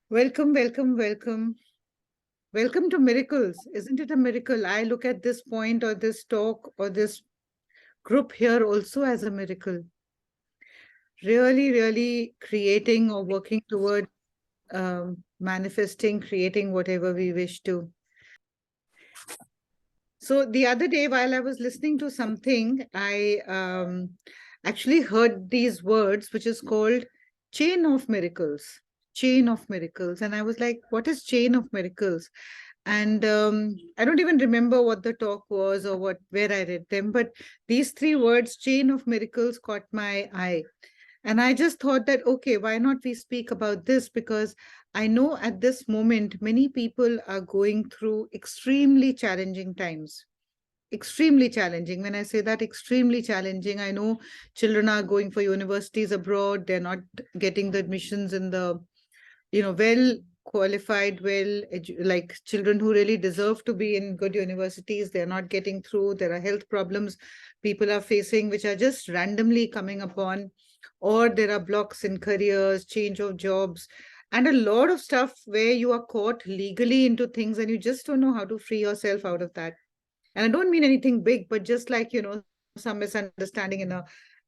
Welcome, welcome, welcome. Welcome to Miracles. Isn't it a miracle? I look at this point or this talk or this group here also as a miracle. Really, really creating or working toward manifesting, creating whatever we wish to. So the other day, while I was listening to something, I actually heard these words, which is called chain of miracles. Chain of miracles. And I was like, what is chain of miracles? And I don't even remember what the talk was or where I read them, but these three words, chain of miracles, caught my eye. And I just thought that, okay, why not we speak about this? Because I know at this moment, many people are going through extremely challenging times. Extremely challenging. When I say that, extremely challenging, I know children are going for universities abroad. They're not getting the admissions in the, well qualified, like children who really deserve to be in good universities. They're not getting through. There are health problems people are facing, which are just randomly coming upon, or there are blocks in careers, change of jobs, and a lot of stuff where you are caught legally into things and you just don't know how to free yourself out of that. And I don't mean anything big, but just like, some misunderstanding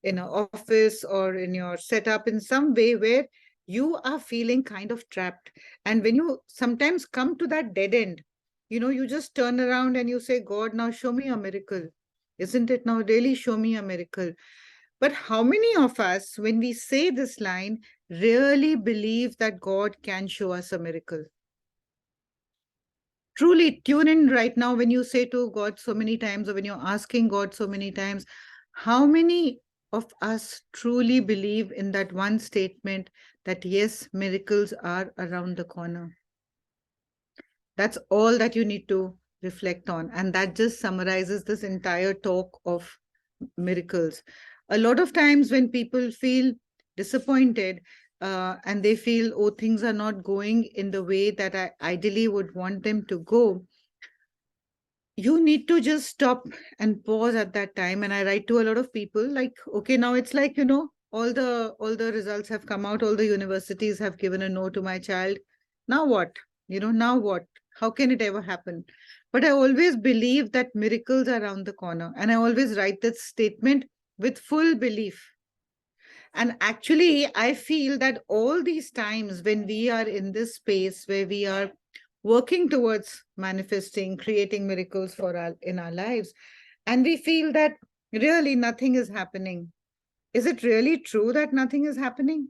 in a office or in your setup in some way where you are feeling kind of trapped. And when you sometimes come to that dead end, you just turn around and you say, God, now show me a miracle. Isn't it? Now really show me a miracle. But how many of us, when we say this line, really believe that God can show us a miracle? Truly tune in right now when you say to God so many times, or when you're asking God so many times, how many of us truly believe in that one statement that yes, miracles are around the corner? That's all that you need to reflect on. And that just summarizes this entire talk of miracles. A lot of times when people feel disappointed and they feel, oh, things are not going in the way that I ideally would want them to go, you need to just stop and pause at that time. And I write to a lot of people like, okay, now it's like, all the results have come out, all the universities have given a no to my child. Now what? Now what? How can it ever happen? But I always believe that miracles are around the corner, and I always write that statement with full belief. And actually, I feel that all these times when we are in this space where we are working towards manifesting, creating miracles for our in our lives, and we feel that really nothing is happening. Is it really true that nothing is happening?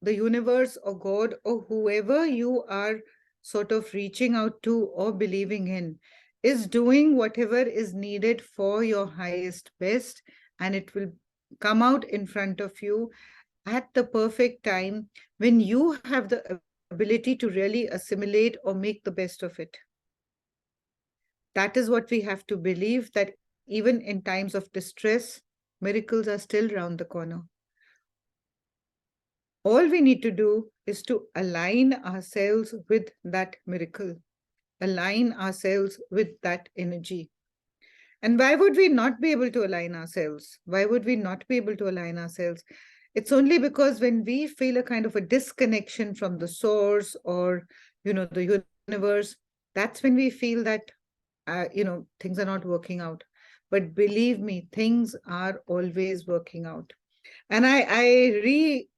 The universe or God or whoever you are sort of reaching out to or believing in is doing whatever is needed for your highest best, and it will come out in front of you at the perfect time when you have the ability to really assimilate or make the best of it. That is what we have to believe, that even in times of distress, miracles are still around the corner. All we need to do is to align ourselves with that miracle, align ourselves with that energy. And why would we not be able to align ourselves? Why would we not be able to align ourselves? It's only because when we feel a kind of a disconnection from the source or, the universe, that's when we feel that, things are not working out. But believe me, things are always working out. And I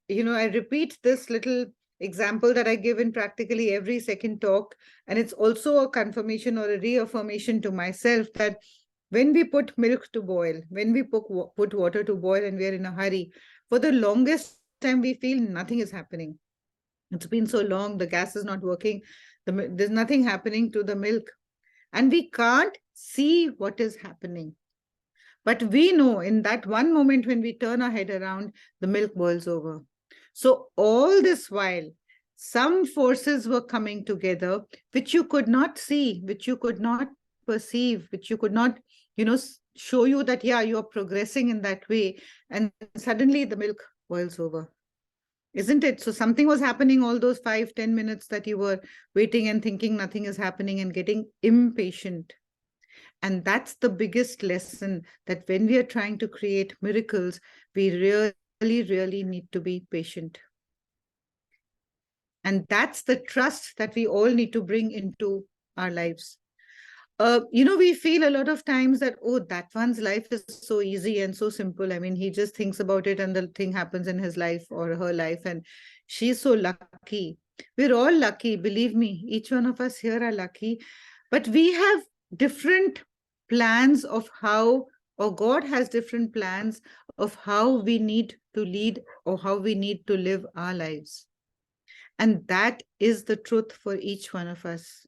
repeat this little example that I give in practically every second talk. And it's also a confirmation or a reaffirmation to myself that when we put milk to boil, when we put water to boil and we're in a hurry, for the longest time, we feel nothing is happening. It's been so long, the gas is not working, there's nothing happening to the milk. And we can't see what is happening. But we know in that one moment when we turn our head around, the milk boils over. So all this while, some forces were coming together, which you could not see, which you could not perceive, which you could not, show you that, yeah, you're progressing in that way. And suddenly the milk boils over. Isn't it? So something was happening all those 5-10 minutes that you were waiting and thinking nothing is happening and getting impatient. And that's the biggest lesson, that when we are trying to create miracles, we really, really need to be patient. And that's the trust that we all need to bring into our lives. We feel a lot of times that, oh, that one's life is so easy and so simple. I mean, he just thinks about it and the thing happens in his life or her life, and she's so lucky. We're all lucky, believe me. Each one of us here are lucky, but we have different plans of how, or God has different plans of how we need to lead or how we need to live our lives. And that is the truth for each one of us.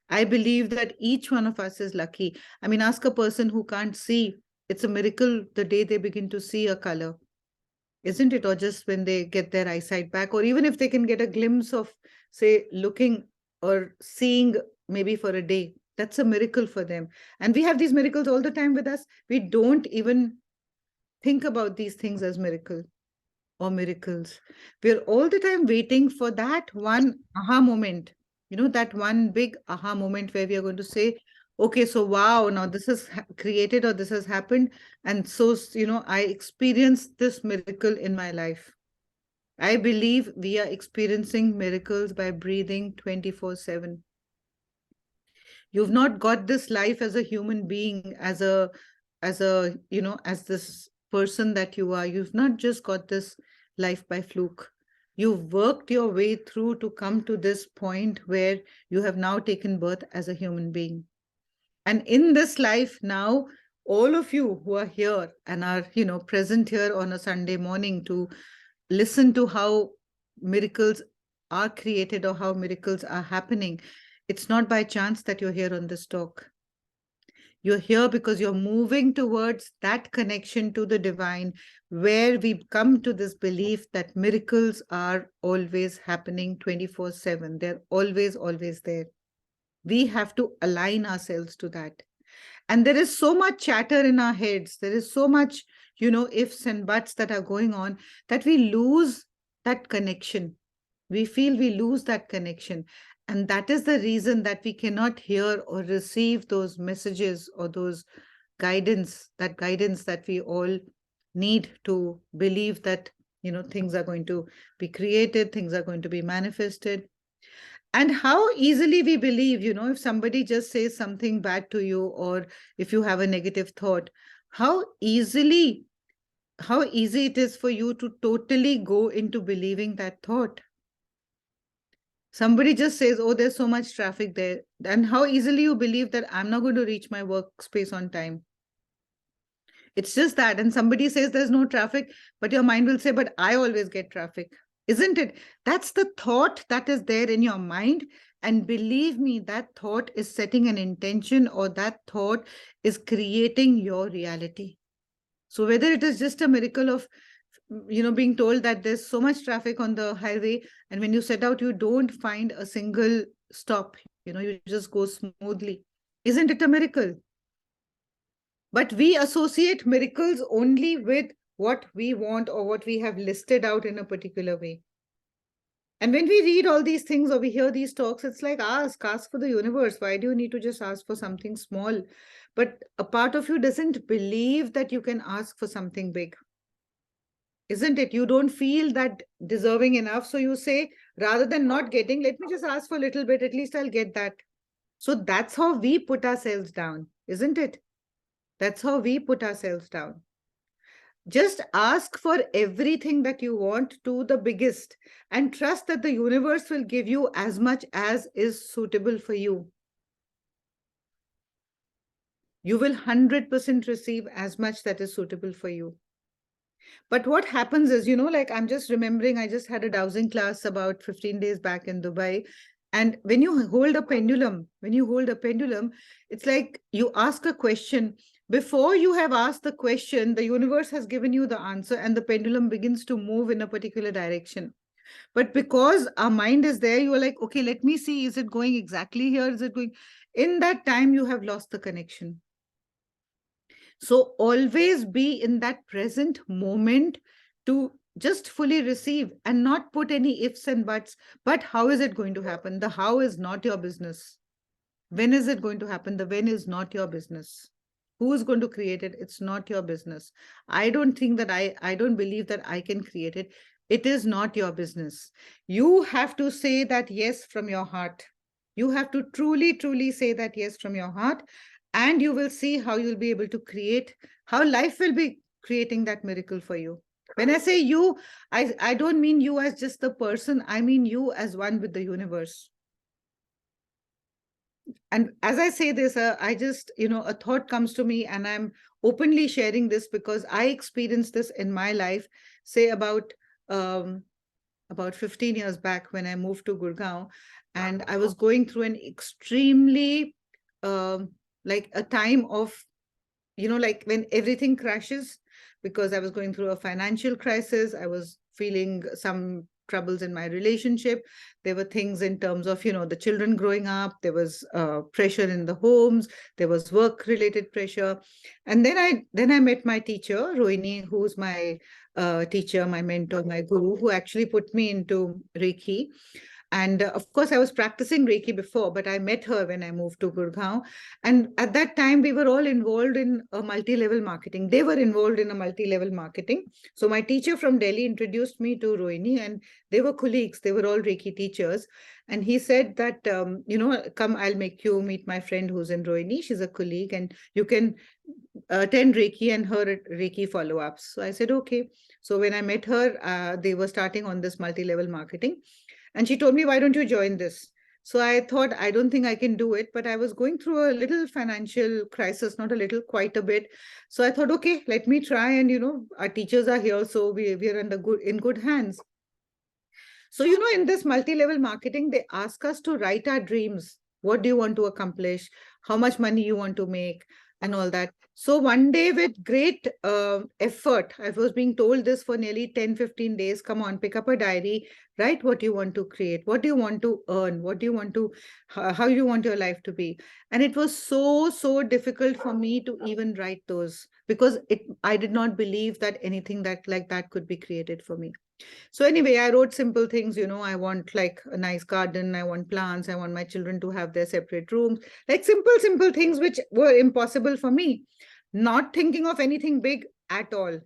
I believe that each one of us is lucky. I mean, ask a person who can't see. It's a miracle the day they begin to see a color, isn't it? Or just when they get their eyesight back, or even if they can get a glimpse of, say, looking or seeing maybe for a day, that's a miracle for them. And we have these miracles all the time with us. We don't even think about these things as miracle or miracles. We're all the time waiting for that one aha moment, that one big aha moment where we are going to say, okay, so wow, now this is created or this has happened. And so, I experienced this miracle in my life. I believe we are experiencing miracles by breathing 24/7. You've not got this life as a human being, as this person that you are. You've not just got this life by fluke. You've worked your way through to come to this point where you have now taken birth as a human being. And in this life now, all of you who are here and are, present here on a Sunday morning to listen to how miracles are created or how miracles are happening, it's not by chance that you're here on this talk. You're here because you're moving towards that connection to the divine, where we come to this belief that miracles are always happening 24/7. They're always, always there. We have to align ourselves to that. And there is so much chatter in our heads. There is so much, ifs and buts that are going on that we lose that connection. We feel we lose that connection. And that is the reason that we cannot hear or receive those messages or those guidance that we all need to believe that, things are going to be created, things are going to be manifested. And how easily we believe, if somebody just says something bad to you, or if you have a negative thought, how easy it is for you to totally go into believing that thought. Somebody just says, oh, there's so much traffic there. And how easily you believe that I'm not going to reach my workspace on time. It's just that. And somebody says there's no traffic, but your mind will say, but I always get traffic. Isn't it? That's the thought that is there in your mind. And believe me, that thought is setting an intention, or that thought is creating your reality. So whether it is just a miracle of, being told that there's so much traffic on the highway, and when you set out, you don't find a single stop, you just go smoothly. Isn't it a miracle? But we associate miracles only with what we want or what we have listed out in a particular way. And when we read all these things or we hear these talks, it's like, ask for the universe. Why do you need to just ask for something small? But a part of you doesn't believe that you can ask for something big. Isn't it? You don't feel that deserving enough. So you say, rather than not getting, let me just ask for a little bit, at least I'll get that. So that's how we put ourselves down, isn't it? That's how we put ourselves down. Just ask for everything that you want to the biggest, and trust that the universe will give you as much as is suitable for you. You will 100% receive as much that is suitable for you. But what happens is, like I'm just remembering, I just had a dowsing class about 15 days back in Dubai. And when you hold a pendulum, it's like you ask a question. Before you have asked the question, the universe has given you the answer, and the pendulum begins to move in a particular direction. But because our mind is there, you are like, okay, let me see, is it going exactly here? Is it going? In that time, you have lost the connection. So always be in that present moment to just fully receive and not put any ifs and buts. But how is it going to happen? The how is not your business. When is it going to happen? The when is not your business. Who is going to create it? It's not your business. I don't think that I don't believe that I can create it. It is not your business. You have to say that yes from your heart. You have to truly, truly say that yes from your heart, and you will see how you'll be able to create, how life will be creating that miracle for you. When I say you, I don't mean you as just the person, I mean you as one with the universe. And as I say this, I just, a thought comes to me, and I'm openly sharing this because I experienced this in my life, say um, about 15 years back when I moved to Gurgaon, and I was going through an extremely, um, like a time of, like when everything crashes, because I was going through a financial crisis. I was feeling some troubles in my relationship. There were things in terms of, the children growing up. There was pressure in the homes. There was work related pressure. And then I met my teacher, Rohini, who's my teacher, my mentor, my guru, who actually put me into Reiki. And of course, I was practicing Reiki before, but I met her when I moved to Gurgaon. And at that time, we were all involved in a multi-level marketing. They were involved in a multi-level marketing. So my teacher from Delhi introduced me to Rohini, and they were colleagues. They were all Reiki teachers. And he said that, come, I'll make you meet my friend who's in Rohini. She's a colleague, and you can attend Reiki and her Reiki follow-ups. So I said, okay. So when I met her, they were starting on this multi-level marketing. And she told me, why don't you join this? So I thought, I don't think I can do it, but I was going through a little financial crisis, not a little, quite a bit. So I thought, okay, let me try. And, our teachers are here, so we're in good hands. So, in this multi-level marketing, they ask us to write our dreams. What do you want to accomplish? How much money you want to make? And all that. So one day, with great effort, I was being told this for nearly 10-15 days. Come on, pick up a diary, write what you want to create, what do you want to earn, what do you want to, how you want your life to be. And it was so, so difficult for me to even write those, because I did not believe that anything that like that could be created for me. So anyway, I wrote simple things, I want like a nice garden, I want plants, I want my children to have their separate rooms, like simple things which were impossible for me, not thinking of anything big at all.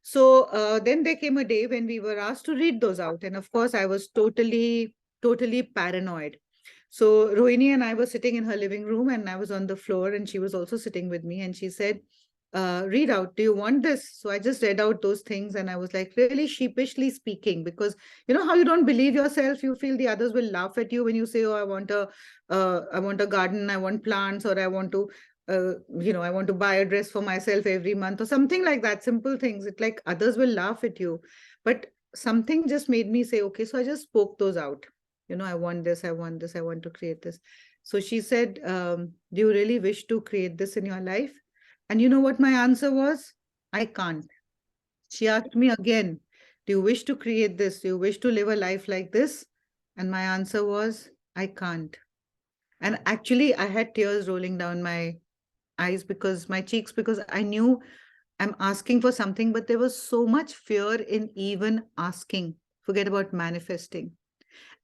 So then there came a day when we were asked to read those out. And of course, I was totally, totally paranoid. So Rohini and I were sitting in her living room, and I was on the floor, and she was also sitting with me. And she said, read out, do you want this? So I just read out those things, and I was like really sheepishly speaking, because you know how you don't believe yourself, you feel the others will laugh at you when you say, oh, I want a garden, I want plants, or I want to I want to buy a dress for myself every month or something like that. Simple things. It like others will laugh at you. But something just made me say, okay, so I just spoke those out. I want this, I want this, I want to create this. So she said, do you really wish to create this in your life? And you know what my answer was? I can't. She asked me again, do you wish to create this? Do you wish to live a life like this? And my answer was, I can't. And actually, I had tears rolling down my eyes, because my cheeks, because I knew I'm asking for something, but there was so much fear in even asking. Forget about manifesting.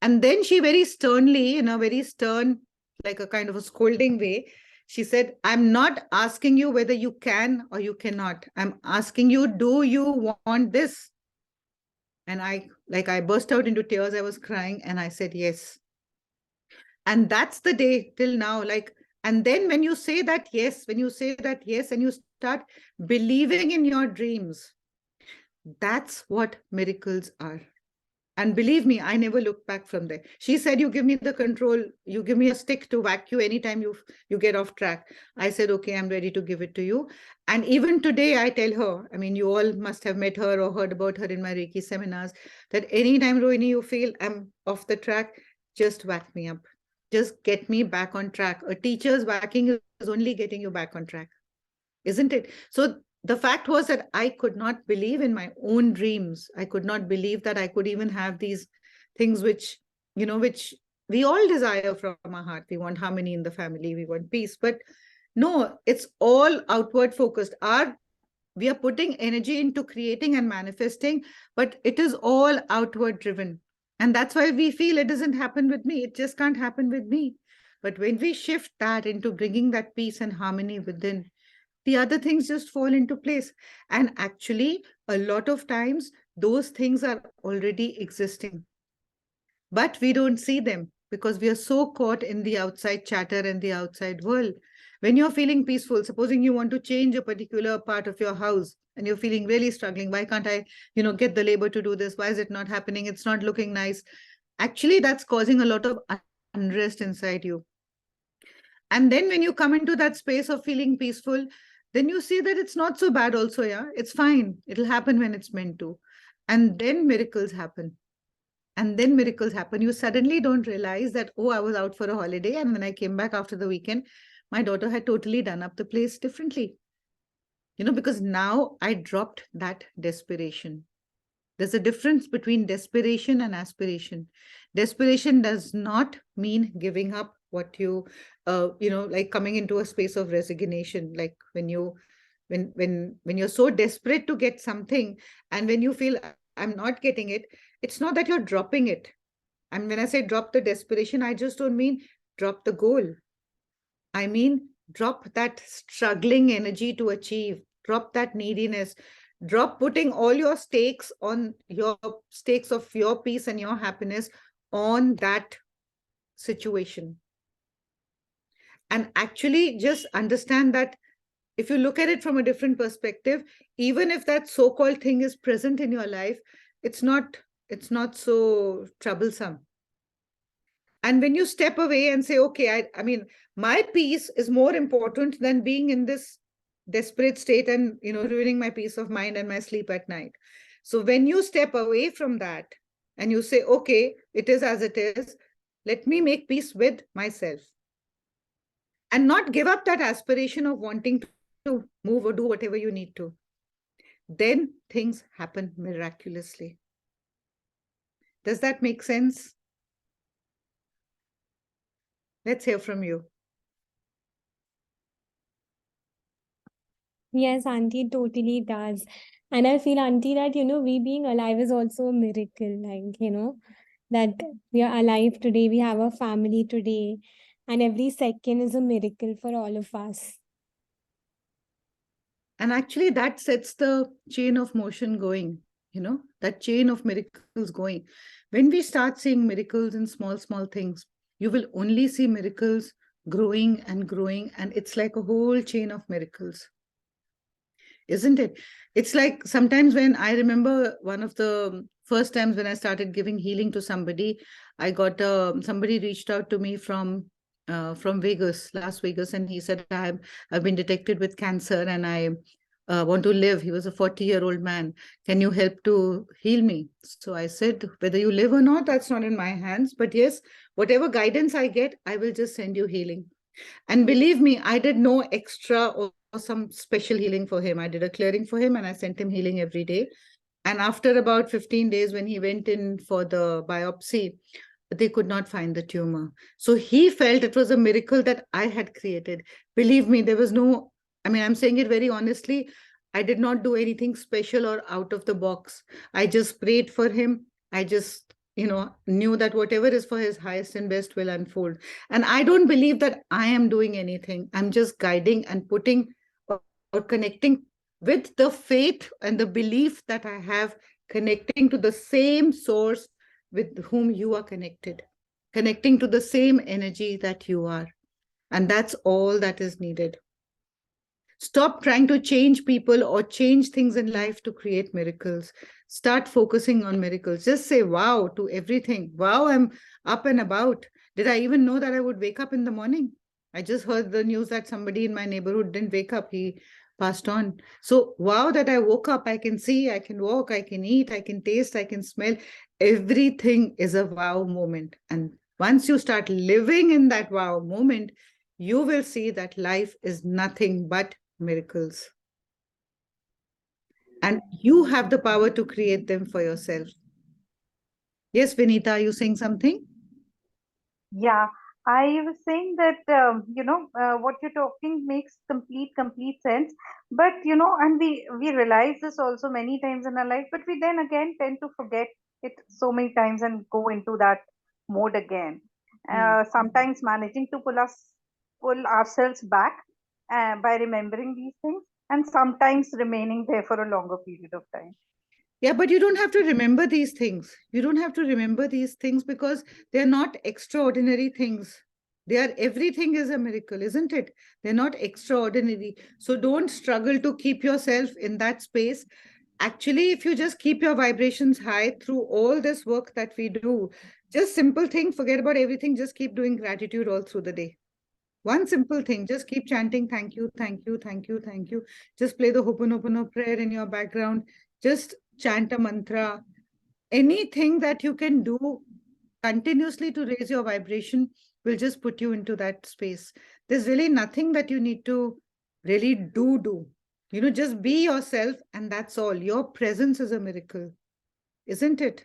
And then she very sternly, in a very stern, like a kind of a scolding way, she said, I'm not asking you whether you can or you cannot. I'm asking you, do you want this? And I burst out into tears. I was crying, and I said, yes. And that's the day till now. And then when you say that yes, and you start believing in your dreams, that's what miracles are. And believe me, I never looked back from there. She said, you give me the control, you give me a stick to whack you anytime you get off track. I said, okay, I'm ready to give it to you. And even today, I tell her, I mean, you all must have met her or heard about her in my Reiki seminars, that anytime, Rohini, you feel I'm off the track, just whack me up. Just get me back on track. A teacher's whacking is only getting you back on track, isn't it? So the fact was that I could not believe in my own dreams. I could not believe that I could even have these things which we all desire from our heart. We want harmony in the family, we want peace, but no, it's all outward focused. We are putting energy into creating and manifesting, but it is all outward driven. And that's why we feel it doesn't happen with me. It just can't happen with me. But when we shift that into bringing that peace and harmony within, the other things just fall into place. And actually, a lot of times, those things are already existing. But we don't see them because we are so caught in the outside chatter and the outside world. When you're feeling peaceful, supposing you want to change a particular part of your house and you're feeling really struggling, why can't I, get the labor to do this? Why is it not happening? It's not looking nice. Actually, that's causing a lot of unrest inside you. And then when you come into that space of feeling peaceful, then you see that it's not so bad also. Yeah, it's fine. It'll happen when it's meant to. And then miracles happen. And then miracles happen. You suddenly don't realize that, oh, I was out for a holiday, and when I came back after the weekend, my daughter had totally done up the place differently. Because now I dropped that desperation. There's a difference between desperation and aspiration. Desperation does not mean giving up what like coming into a space of resignation. Like when you're so desperate to get something, and when you feel I'm not getting it, it's not that you're dropping it. And when I say drop the desperation, I just don't mean drop the goal. I mean, drop that struggling energy to achieve, drop that neediness, drop putting all your stakes of your peace and your happiness on that situation. And actually just understand that if you look at it from a different perspective, even if that so-called thing is present in your life, it's not so troublesome. And when you step away and say, okay, I mean, my peace is more important than being in this desperate state and, ruining my peace of mind and my sleep at night. So when you step away from that and you say, okay, it is as it is, let me make peace with myself and not give up that aspiration of wanting to move or do whatever you need to, then things happen miraculously. Does that make sense? Let's hear from you. Yes, Auntie, totally does. And I feel, Auntie, that, we being alive is also a miracle. Like, that we are alive today, we have a family today, and every second is a miracle for all of us. And actually, that sets the chain of motion going, that chain of miracles going. When we start seeing miracles in small, small things, you will only see miracles growing and growing. And it's like a whole chain of miracles, isn't it? It's like sometimes when I remember one of the first times when I started giving healing to somebody, I got somebody reached out to me from Vegas, Las Vegas, and he said, I've been detected with cancer and I want to live. He was a 40-year-old man. Can you help to heal me? So I said, whether you live or not, that's not in my hands. But yes, whatever guidance I get, I will just send you healing. And believe me, I did no extra or some special healing for him. I did a clearing for him and I sent him healing every day. And after about 15 days, when he went in for the biopsy, they could not find the tumor. So he felt it was a miracle that I had created. Believe me, there was no, I mean, I'm saying it very honestly. I did not do anything special or out of the box. I just prayed for him. I just, knew that whatever is for his highest and best will unfold. And I don't believe that I am doing anything. I'm just guiding and putting or connecting with the faith and the belief that I have, connecting to the same source with whom you are connected, connecting to the same energy that you are. And that's all that is needed. Stop trying to change people or change things in life to create miracles. Start focusing on miracles. Just say wow to everything. Wow, I'm up and about. Did I even know that I would wake up in the morning? I just heard the news that somebody in my neighborhood didn't wake up. He passed on. So, wow, that I woke up. I can see, I can walk, I can eat, I can taste, I can smell. Everything is a wow moment. And once you start living in that wow moment, you will see that life is nothing but miracles. And you have the power to create them for yourself. Yes, Vinita, are you saying something? Yeah, I was saying that what you're talking makes complete sense. But and we realize this also many times in our life, but we then again tend to forget it so many times and go into that mode again. Sometimes managing to pull ourselves back by remembering these things, and sometimes remaining there for a longer period of time. Yeah, but you don't have to remember these things. You don't have to remember these things because they're not extraordinary things. They are, everything is a miracle, isn't it? They're not extraordinary. So don't struggle to keep yourself in that space. Actually, if you just keep your vibrations high through all this work that we do, just simple thing, forget about everything, just keep doing gratitude all through the day. One simple thing, just keep chanting, thank you, thank you, thank you, thank you. Just play the Ho'oponopono prayer in your background. Just chant a mantra. Anything that you can do continuously to raise your vibration will just put you into that space. There's really nothing that you need to really do. You know, just be yourself and that's all. Your presence is a miracle, isn't it?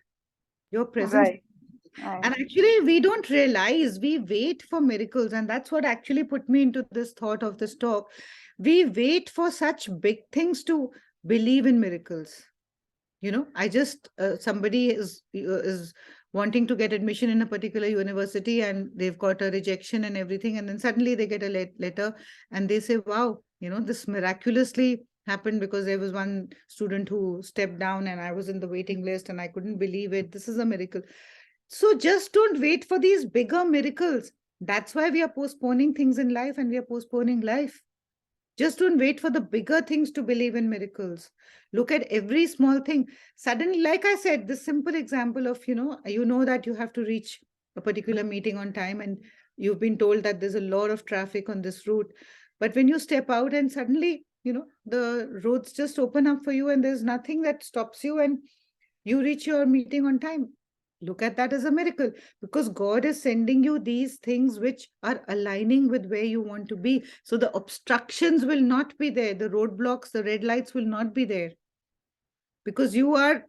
Your presence. Right. Right. And actually, we don't realize, we wait for miracles. And that's what actually put me into this thought of this talk. We wait for such big things to believe in miracles. You know, I just, somebody is wanting to get admission in a particular university and they've got a rejection and everything. And then suddenly they get a letter and they say, wow, you know, this miraculously happened because there was one student who stepped down and I was in the waiting list and I couldn't believe it. This is a miracle. So just don't wait for these bigger miracles. That's why we are postponing things in life and we are postponing life. Just don't wait for the bigger things to believe in miracles. Look at every small thing. Suddenly, like I said, this simple example of, you know that you have to reach a particular meeting on time and you've been told that there's a lot of traffic on this route. But when you step out and suddenly, the roads just open up for you and there's nothing that stops you and you reach your meeting on time. Look at that as a miracle because God is sending you these things which are aligning with where you want to be. So the obstructions will not be there. The roadblocks, the red lights will not be there because you are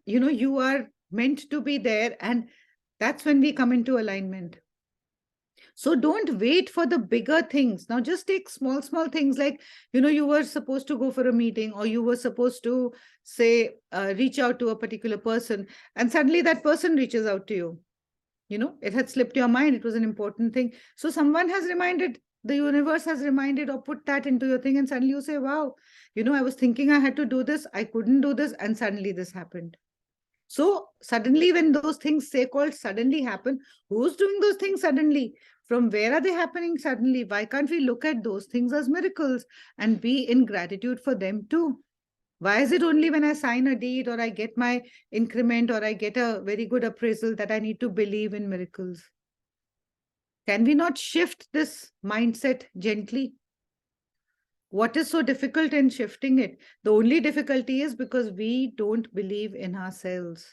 meant to be there. And that's when we come into alignment. So don't wait for the bigger things. Now just take small things like, you were supposed to go for a meeting or you were supposed to say, reach out to a particular person and suddenly that person reaches out to you. It had slipped your mind. It was an important thing. So someone has reminded, the universe has reminded or put that into your thing and suddenly you say, wow, I was thinking I had to do this. I couldn't do this. And suddenly this happened. So suddenly when those things say called suddenly happen, who's doing those things suddenly? From where are they happening suddenly? Why can't we look at those things as miracles and be in gratitude for them too? Why is it only when I sign a deed or I get my increment or I get a very good appraisal that I need to believe in miracles? Can we not shift this mindset gently? What is so difficult in shifting it? The only difficulty is because we don't believe in ourselves.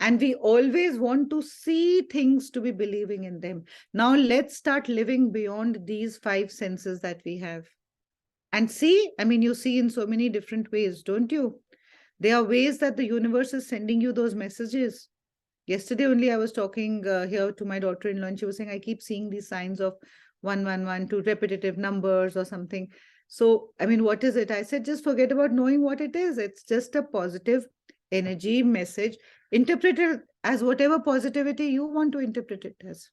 And we always want to see things to be believing in them. Now let's start living beyond these 5 senses that we have. And see, you see in so many different ways, don't you? There are ways that the universe is sending you those messages. Yesterday only I was talking here to my daughter-in-law and she was saying, I keep seeing these signs of 111 to repetitive numbers or something. So, what is it? I said, just forget about knowing what it is. It's just a positive energy message. Interpret it as whatever positivity you want to interpret it as.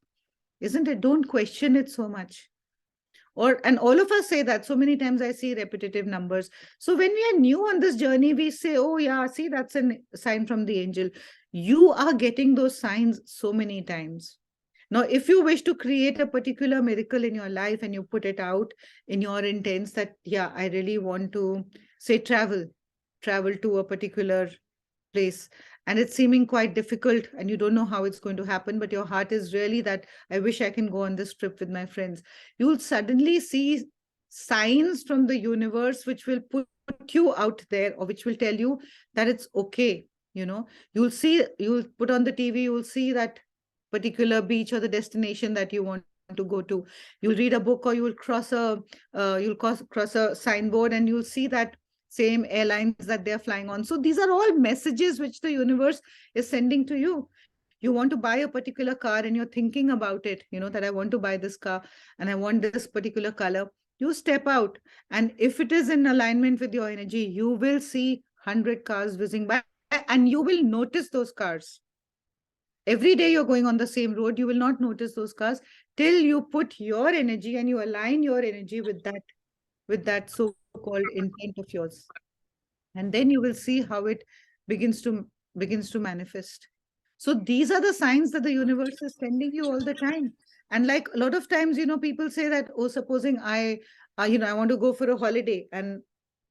Isn't it? Don't question it so much. And all of us say that. So many times I see repetitive numbers. So when we are new on this journey, we say, oh yeah, see, that's a sign from the angel. You are getting those signs so many times. Now, if you wish to create a particular miracle in your life and you put it out in your intents that, yeah, I really want to say travel to a particular place and it's seeming quite difficult and you don't know how it's going to happen, but your heart is really that I wish I can go on this trip with my friends. You'll suddenly see signs from the universe which will put you out there or which will tell you that it's okay. You'll put on the TV, you'll see that particular beach or the destination that you want to go to. You'll read a book or you'll cross a signboard and you'll see that same airlines that they're flying on. So these are all messages which the universe is sending to you. You want to buy a particular car and you're thinking about it, that I want to buy this car and I want this particular color. You step out, and if it is in alignment with your energy, you will see 100 cars whizzing by and you will notice those cars. Every day you're going on the same road, you will not notice those cars till you put your energy and you align your energy with that so-called intent of yours. And then you will see how it begins to begins to manifest. So these are the signs that the universe is sending you all the time. And like a lot of times, people say that, oh, supposing I want to go for a holiday, and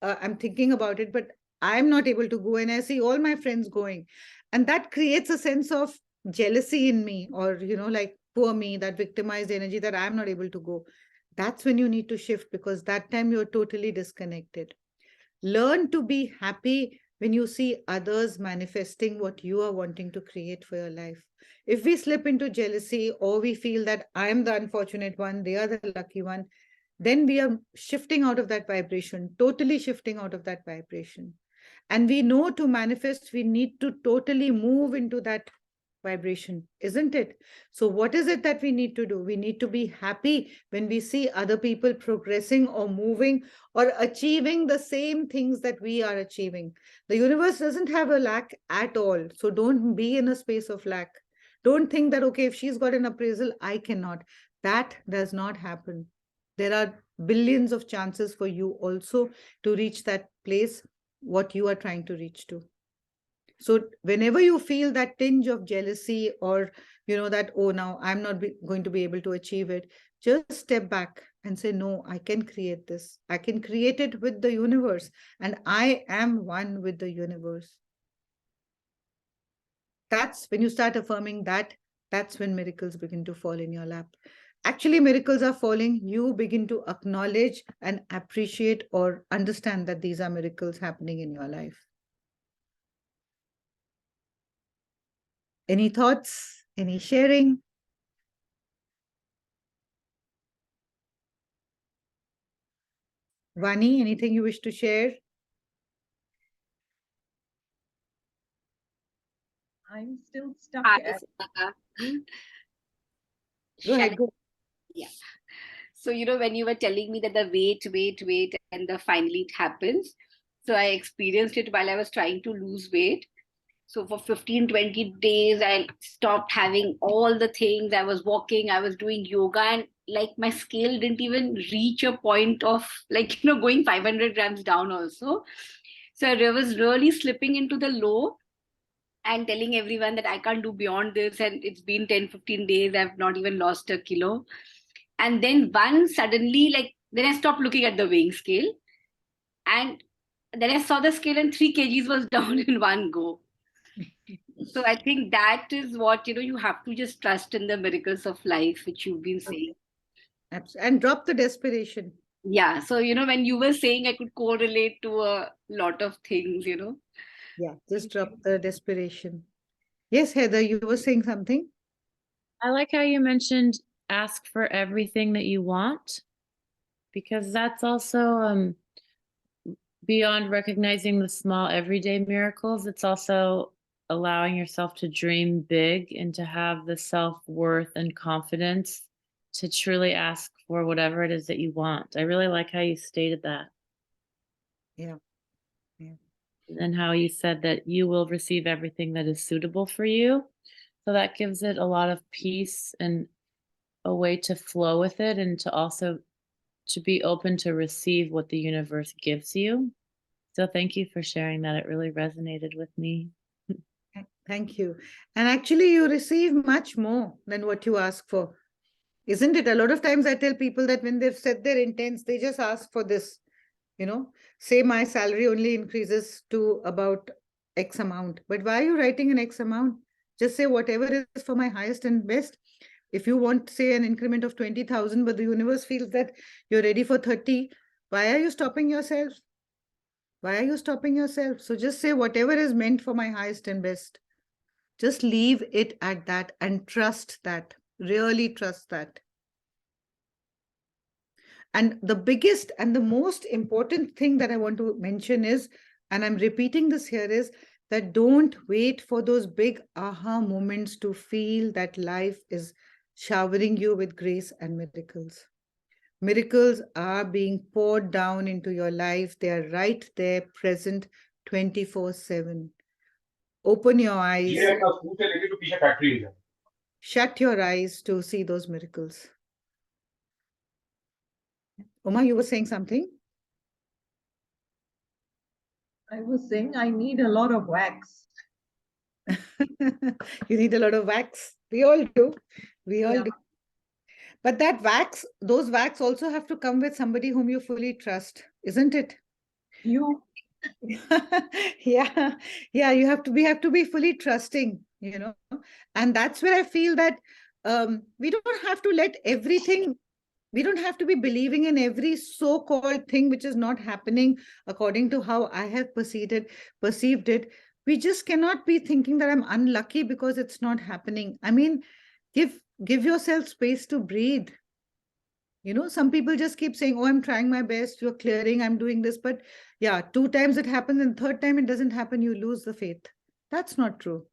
I'm thinking about it, but I'm not able to go, and I see all my friends going. And that creates a sense of jealousy in me, or, like, poor me, that victimized energy that I'm not able to go. That's when you need to shift, because that time you're totally disconnected. Learn to be happy when you see others manifesting what you are wanting to create for your life. If we slip into jealousy, or we feel that I am the unfortunate one, they are the lucky one, then we are shifting out of that vibration, totally shifting out of that vibration. And we know to manifest, we need to totally move into that vibration, isn't it? So what is it that we need to do? We need to be happy when we see other people progressing or moving or achieving the same things that we are achieving. The universe doesn't have a lack at all. So don't be in a space of lack. Don't think that, okay, if she's got an appraisal, I cannot. That does not happen. There are billions of chances for you also to reach that place, what you are trying to reach to. So whenever you feel that tinge of jealousy, or that, oh, now I'm not going to be able to achieve it, just step back and say, no, I can create this. I can create it with the universe, and I am one with the universe. That's when you start affirming that, that's when miracles begin to fall in your lap. Actually, miracles are falling. You begin to acknowledge and appreciate or understand that these are miracles happening in your life. Any thoughts? Any sharing? Vani, anything you wish to share? I'm still stuck Hi, at. Sunita. Go ahead. Go. Yeah. So, when you were telling me that the wait, and the finally it happens. So I experienced it while I was trying to lose weight. So for 15, 20 days, I stopped having all the things. I was walking, I was doing yoga, and like my scale didn't even reach a point of going 500 grams down also. So I was really slipping into the low and telling everyone that I can't do beyond this. And it's been 10, 15 days. I've not even lost a kilo. And then suddenly, then I stopped looking at the weighing scale. And then I saw the scale and 3 kgs was down in one go. So I think that is what, you have to just trust in the miracles of life, which you've been saying. Absolutely. And drop the desperation. Yeah. So, when you were saying, I could correlate to a lot of things, Yeah, just drop the desperation. Yes, Heather, you were saying something? I like how you mentioned ask for everything that you want, because that's also beyond recognizing the small everyday miracles. It's also allowing yourself to dream big and to have the self-worth and confidence to truly ask for whatever it is that you want. I really like how you stated that. Yeah. And how you said that you will receive everything that is suitable for you. So that gives it a lot of peace and a way to flow with it, and to also to be open to receive what the universe gives you. So thank you for sharing that. It really resonated with me. Thank you. And actually, you receive much more than what you ask for. Isn't it? A lot of times I tell people that when they've set their intents, they just ask for this. Say my salary only increases to about X amount. But why are you writing an X amount? Just say whatever is for my highest and best. If you want, say, an increment of 20,000, but the universe feels that you're ready for 30, why are you stopping yourself? Why are you stopping yourself? So just say whatever is meant for my highest and best. Just leave it at that and trust that. Really trust that. And the biggest and the most important thing that I want to mention is, and I'm repeating this here, is that don't wait for those big aha moments to feel that life is showering you with grace and miracles. Miracles are being poured down into your life. They are right there, present 24/7. Open your eyes. Shut your eyes to see those miracles. Uma, you were saying something? I was saying I need a lot of wax. You need a lot of wax. We all do. We all Yeah. do. But that wax, those wax also have to come with somebody whom you fully trust, isn't it? You. Yeah, yeah, we have to be fully trusting, you know. And that's where I feel that we don't have to let everything, we don't have to be believing in every so-called thing which is not happening according to how I have perceived it. We just cannot be thinking that I'm unlucky because it's not happening. I mean, give yourself space to breathe. You know, some people just keep saying, oh, I'm trying my best, you're clearing, I'm doing this. But yeah, 2 times it happens and third time it doesn't happen, you lose the faith. That's not true.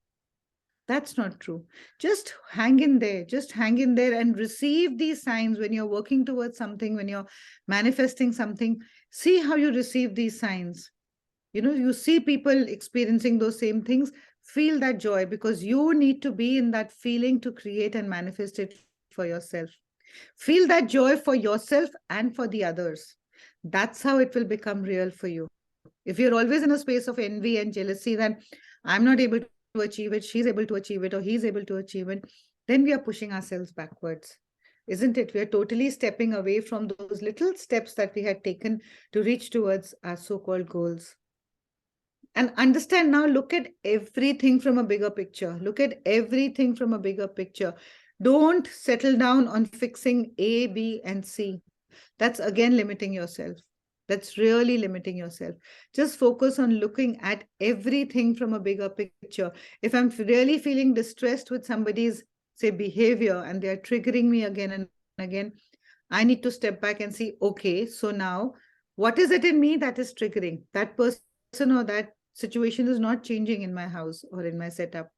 That's not true. Just hang in there. Just hang in there and receive these signs when you're working towards something, when you're manifesting something. See how you receive these signs. You know, you see people experiencing those same things. Feel that joy, because you need to be in that feeling to create and manifest it for yourself. Feel that joy for yourself and for the others. That's how it will become real for you. If you're always in a space of envy and jealousy, then I'm not able to achieve it, she's able to achieve it, or he's able to achieve it, then we are pushing ourselves backwards, isn't it? We are totally stepping away from those little steps that we had taken to reach towards our so-called goals. And understand now, look at everything from a bigger picture. Look at everything from a bigger picture. Don't settle down on fixing A, B, and C. That's again limiting yourself. That's really limiting yourself. Just focus on looking at everything from a bigger picture. If I'm really feeling distressed with somebody's, say, behavior, and they're triggering me again and again, I need to step back and see, okay, so now what is it in me that is triggering? That person or that situation is not changing in my house or in my setup.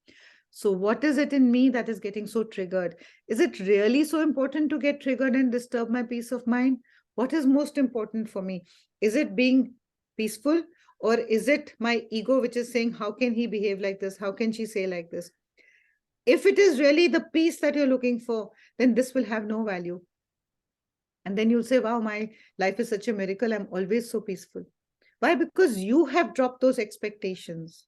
So what is it in me that is getting so triggered? Is it really so important to get triggered and disturb my peace of mind? What is most important for me? Is it being peaceful, or is it my ego which is saying, how can he behave like this? How can she say like this? If it is really the peace that you're looking for, then this will have no value. And then you'll say, wow, my life is such a miracle. I'm always so peaceful. Why? Because you have dropped those expectations.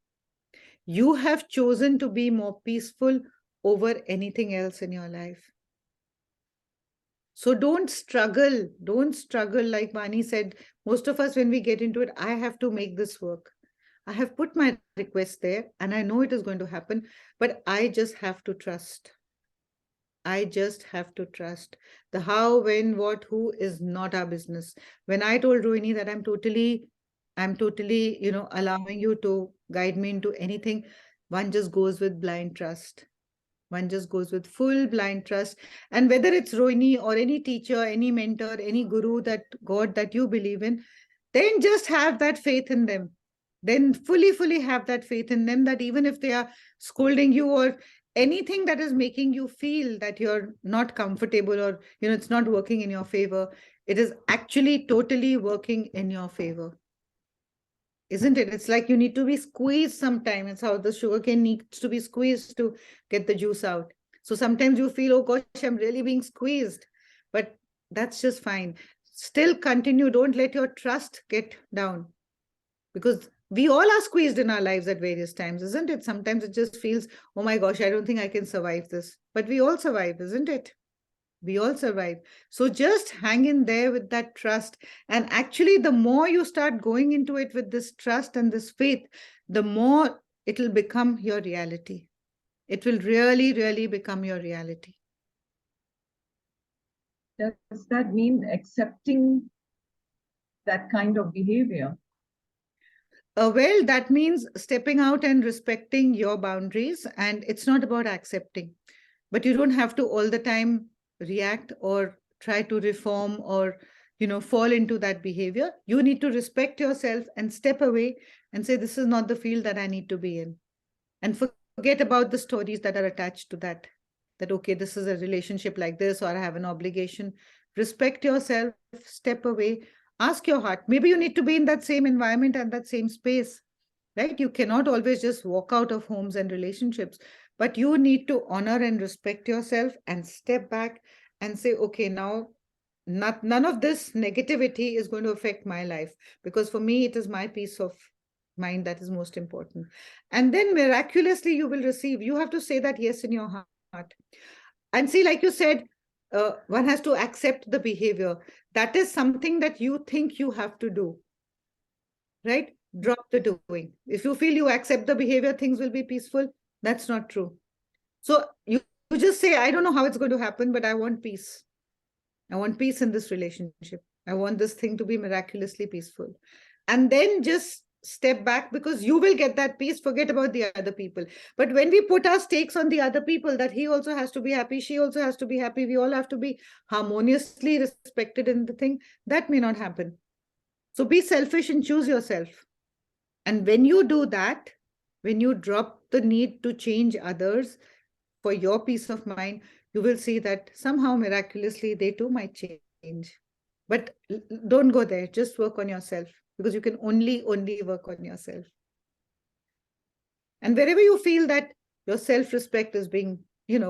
You have chosen to be more peaceful over anything else in your life. So don't struggle. Don't struggle. Like Vani said, most of us, when we get into it, I have to make this work. I have put my request there and I know it is going to happen, but I just have to trust. I just have to trust. The how, when, what, who is not our business. When I told Rohini that I'm totally, you know, allowing you to guide me into anything, one just goes with blind trust. One just goes with full blind trust. And whether it's Rohini or any teacher, any mentor, any guru, that God that you believe in, then just have that faith in them. Then fully have that faith in them, that even if they are scolding you or anything that is making you feel that you're not comfortable, or, you know, it's not working in your favor, it is actually totally working in your favor. Isn't it? It's like you need to be squeezed sometimes. It's how the sugarcane needs to be squeezed to get the juice out. So sometimes you feel, oh gosh, I'm really being squeezed, but that's just fine. Still continue. Don't let your trust get down, because we all are squeezed in our lives at various times, isn't it? Sometimes it just feels, oh my gosh, I don't think I can survive this, but we all survive, isn't it? We all survive. So just hang in there with that trust. And actually, the more you start going into it with this trust and this faith, the more it will become your reality. It will really become your reality. Does that mean accepting that kind of behavior? Well, that means stepping out and respecting your boundaries. And it's not about accepting, but you don't have to all the time react or try to reform or, you know, fall into that behavior. You need to respect yourself and step away and say, this is not the field that I need to be in. And forget about the stories that are attached to that, okay, this is a relationship like this, or I have an obligation. Respect yourself, step away, ask your heart. Maybe you need to be in that same environment and that same space, right? You cannot always just walk out of homes and relationships, but you need to honor and respect yourself and step back and say, okay, now none of this negativity is going to affect my life, because for me, it is my peace of mind that is most important. And then miraculously you will receive. You have to say that yes in your heart. And see, like you said, one has to accept the behavior. That is something that you think you have to do, right? Drop the doing. If you feel you accept the behavior, things will be peaceful. That's not true. So you just say, I don't know how it's going to happen, but I want peace. I want peace in this relationship. I want this thing to be miraculously peaceful. And then just step back, because you will get that peace. Forget about the other people. But when we put our stakes on the other people, that he also has to be happy, she also has to be happy, we all have to be harmoniously respected in the thing, that may not happen. So be selfish and choose yourself. And when you do that, when you drop the need to change others for your peace of mind, you will see that somehow miraculously they too might change. But don't go there. Just work on yourself, because you can only work on yourself. And wherever you feel that your self-respect is being,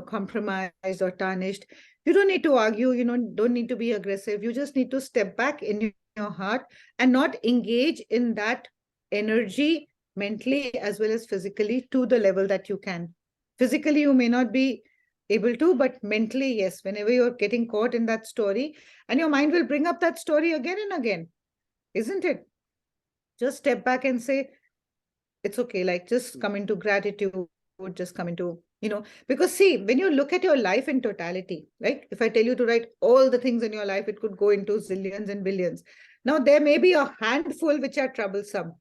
compromised or tarnished, you don't need to argue, don't need to be aggressive. You just need to step back in your heart and not engage in that energy mentally as well as physically to the level that you can. Physically, you may not be able to, but mentally, yes, whenever you're getting caught in that story, and your mind will bring up that story again and again, isn't it? Just step back and say, it's okay, like just come into gratitude, just come into, because see, when you look at your life in totality, right? If I tell you to write all the things in your life, it could go into zillions and billions. Now, there may be a handful which are troublesome,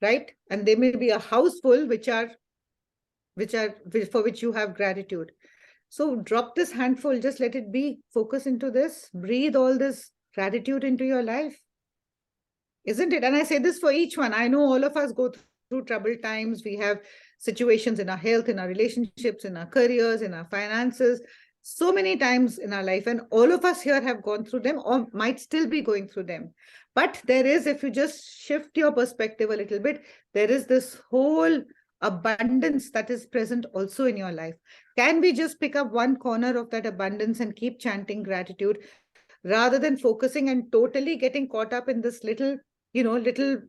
right? And there may be a house full for which you have gratitude. So drop this handful, just let it be, focus into this, breathe all this gratitude into your life, isn't it? And I say this for each one. I know all of us go through troubled times. We have situations in our health, in our relationships, in our careers, in our finances, so many times in our life. And all of us here have gone through them or might still be going through them. But there is, if you just shift your perspective a little bit, there is this whole abundance that is present also in your life. Can we just pick up one corner of that abundance and keep chanting gratitude rather than focusing and totally getting caught up in this little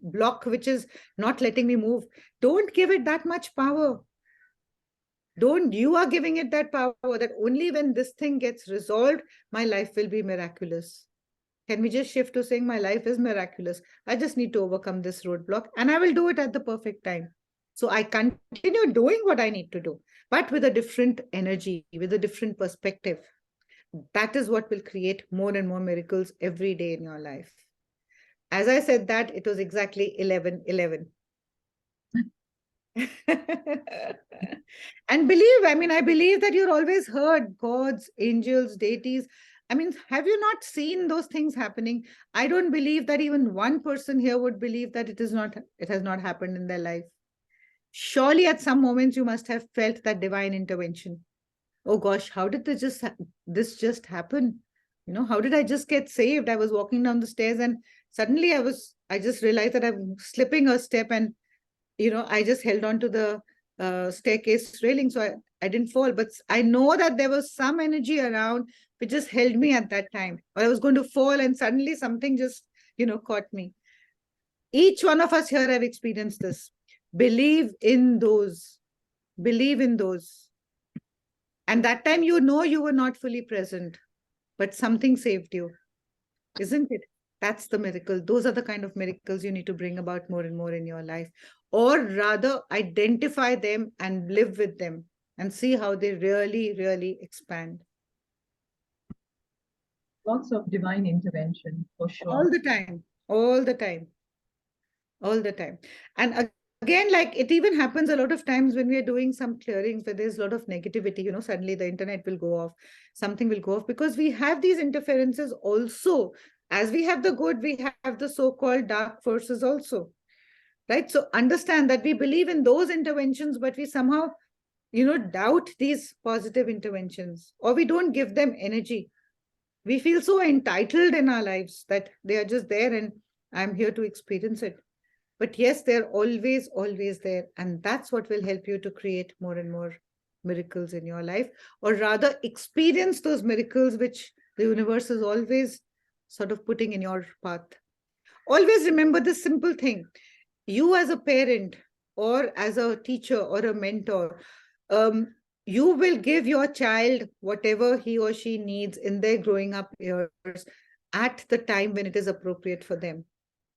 block which is not letting me move? Don't give it that much power. You are giving it that power that only when this thing gets resolved, my life will be miraculous. Can we just shift to saying my life is miraculous? I just need to overcome this roadblock and I will do it at the perfect time. So I continue doing what I need to do, but with a different energy, with a different perspective. That is what will create more and more miracles every day in your life. As I said that, it was exactly 11:11. And I believe that you're always heard gods, angels, deities. Have you not seen those things happening? I don't believe that even one person here would believe that it has not happened in their life. Surely at some moments you must have felt that divine intervention. Oh gosh, how did this just happen? How did I just get saved? I was walking down the stairs and suddenly I just realized that I'm slipping a step and, I just held on to the staircase railing. So I didn't fall, but I know that there was some energy around which just held me at that time. Or I was going to fall and suddenly something just, caught me. Each one of us here have experienced this. Believe in those. Believe in those. And that time, you were not fully present, but something saved you, isn't it? That's the miracle. Those are the kind of miracles you need to bring about more and more in your life, or rather identify them and live with them and see how they really, really expand. Lots of divine intervention, for sure. All the time, all the time, all the time. And again, like it even happens a lot of times when we are doing some clearings where there's a lot of negativity, suddenly the internet will go off, something will go off, because we have these interferences also. As we have the good, we have the so-called dark forces also, right? So understand that we believe in those interventions, but we somehow, doubt these positive interventions, or we don't give them energy. We feel so entitled in our lives that they are just there and I'm here to experience it. But yes, they're always, always there. And that's what will help you to create more and more miracles in your life, or rather experience those miracles which the universe is always sort of putting in your path. Always remember this simple thing. you as a parent or as a teacher or a mentor, you will give your child whatever he or she needs in their growing up years at the time when it is appropriate for them.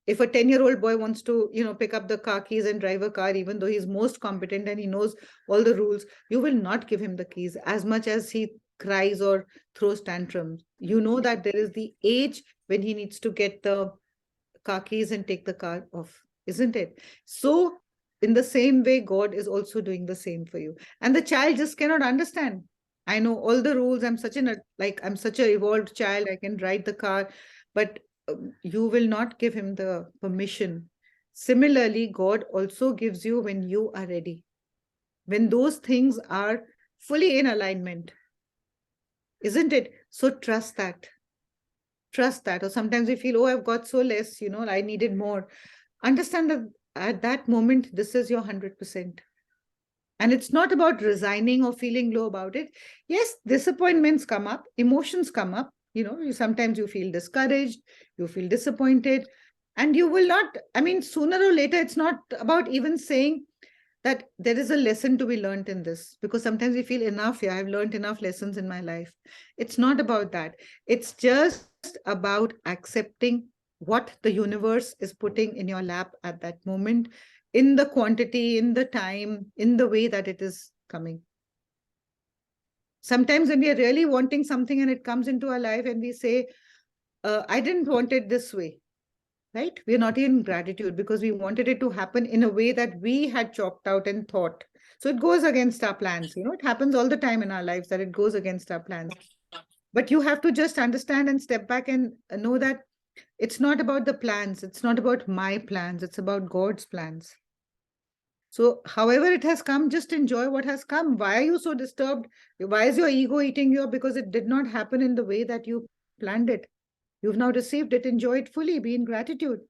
If a 10-year-old boy wants to, pick up the car keys and drive a car, even though he's most competent and he knows all the rules, you will not give him the keys as much as he cries or throws tantrums. You know that there is the age when he needs to get the car keys and take the car off, isn't it? So in the same way, God is also doing the same for you. And the child just cannot understand. I know all the rules. I'm such an evolved child. I can ride the car, but you will not give him the permission. Similarly, God also gives you when you are ready, when those things are fully in alignment, isn't it? So trust that. Trust that. Or sometimes we feel, oh, I've got so less, I needed more. Understand that at that moment, this is your 100%. And it's not about resigning or feeling low about it. Yes, disappointments come up, emotions come up. Sometimes you feel discouraged, you feel disappointed, and you will not, sooner or later, it's not about even saying that there is a lesson to be learned in this, because sometimes we feel enough. Yeah, I've learned enough lessons in my life. It's not about that. It's just about accepting what the universe is putting in your lap at that moment, in the quantity, in the time, in the way that it is coming. Sometimes when we are really wanting something and it comes into our life and we say, I didn't want it this way, right? We're not in gratitude because we wanted it to happen in a way that we had chopped out and thought. So it goes against our plans. It happens all the time in our lives that it goes against our plans. But you have to just understand and step back and know that it's not about the plans. It's not about my plans. It's about God's plans. So however it has come, just enjoy what has come. Why are you so disturbed? Why is your ego eating you? Because it did not happen in the way that you planned it. You've now received it. Enjoy it fully. Be in gratitude.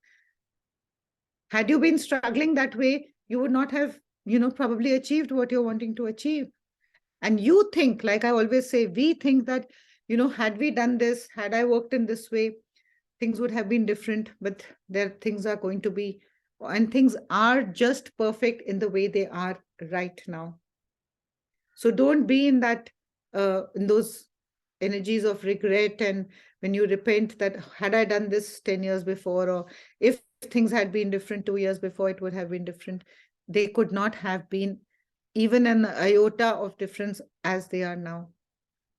Had you been struggling that way, you would not have, probably achieved what you're wanting to achieve. And you think, like I always say, we think that, had we done this, had I worked in this way, things would have been different, but things are going to be, and things are just perfect in the way they are right now. So don't be in that, in those energies of regret. And when you repent that, had I done this 10 years before, or if things had been different 2 years before, it would have been different. They could not have been even an iota of difference as they are now.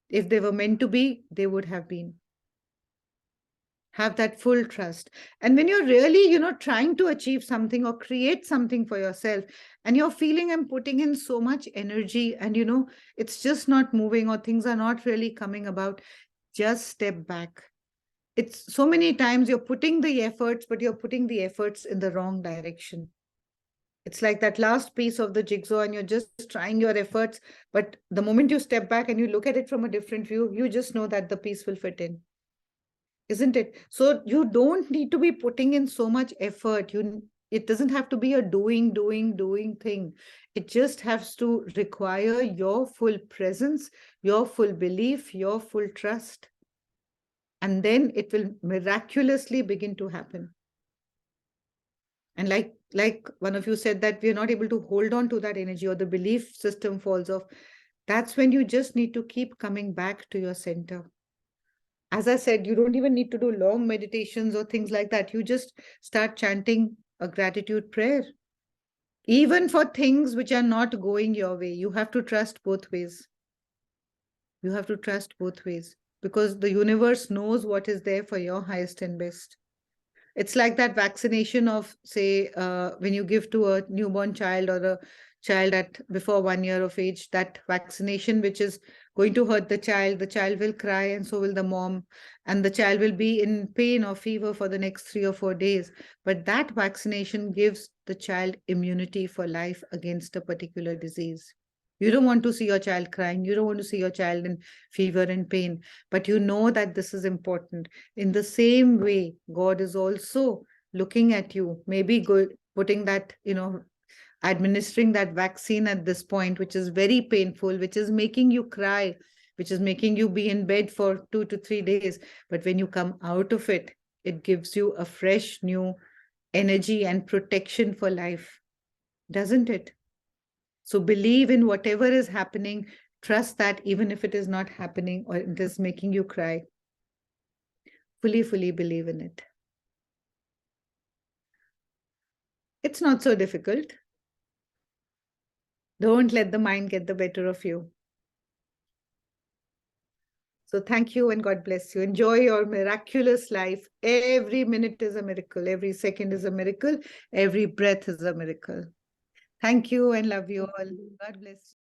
If they were meant to be, they would have been. Have that full trust. And when you're really, trying to achieve something or create something for yourself, and you're feeling I'm putting in so much energy and, it's just not moving, or things are not really coming about, just step back. It's so many times you're putting the efforts, but you're putting the efforts in the wrong direction. It's like that last piece of the jigsaw and you're just trying your efforts. But the moment you step back and you look at it from a different view, you just know that the piece will fit in. Isn't it? So you don't need to be putting in so much effort. It doesn't have to be a doing thing. It just has to require your full presence, your full belief, your full trust. And then it will miraculously begin to happen. And like one of you said, that we're not able to hold on to that energy, or the belief system falls off. That's when you just need to keep coming back to your center. As I said, you don't even need to do long meditations or things like that. You just start chanting a gratitude prayer. Even for things which are not going your way, you have to trust both ways. You have to trust both ways, because the universe knows what is there for your highest and best. It's like that vaccination of, say, when you give to a newborn child or a child at before 1 year of age, that vaccination which is going to hurt the child will cry, and so will the mom, and the child will be in pain or fever for the next 3 or 4 days. But that vaccination gives the child immunity for life against a particular disease. You don't want to see your child crying. You don't want to see your child in fever and pain, but you know that this is important. In the same way, God is also looking at you, maybe putting that, administering that vaccine at this point, which is very painful, which is making you cry, which is making you be in bed for 2 to 3 days. But when you come out of it, it gives you a fresh new energy and protection for life, doesn't it? So believe in whatever is happening. Trust that even if it is not happening or it is making you cry, fully believe in it. It's not so difficult. Don't let the mind get the better of you. So thank you and God bless you. Enjoy your miraculous life. Every minute is a miracle. Every second is a miracle. Every breath is a miracle. Thank you and love you all. God bless you.